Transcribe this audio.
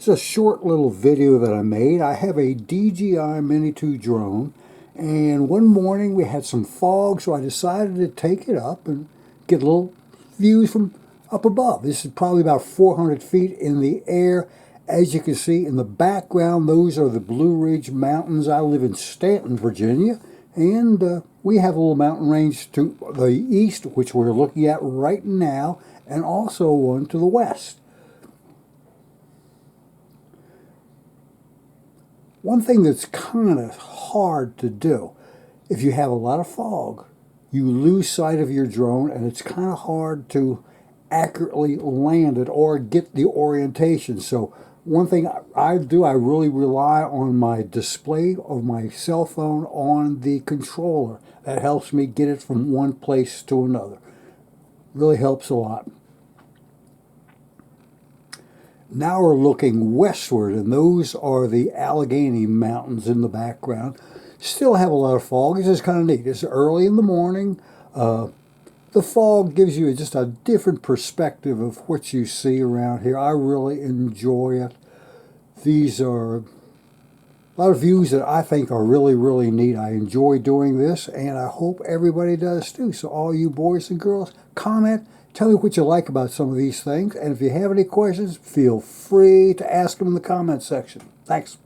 It's a short little video that I made. I have a DJI Mini 2 drone, and one morning we had some fog, so I decided to take it up and get a little views from up above. This is probably about 400 feet in the air. As you can see in the background, those are the Blue Ridge Mountains. I live in Staunton, Virginia, and we have a little mountain range to the east, which we're looking at right now, and also one to the west. One thing that's kind of hard to do, if you have a lot of fog, you lose sight of your drone, and it's kind of hard to accurately land it or get the orientation. So one thing I do, I really rely on my display of my cell phone on the controller. That helps me get it from one place to another. Really helps a lot. Now we're looking westward, and those are the Allegheny Mountains in the background. Still have a lot of fog. It's just kind of neat. It's early in the morning. The fog gives you just a different perspective of what you see around here. I really enjoy it. These are a lot of views that I think are really, really neat. I enjoy doing this, and I hope everybody does too. So all you boys and girls, comment. Tell me what you like about some of these things. And if you have any questions, feel free to ask them in the comment section. Thanks.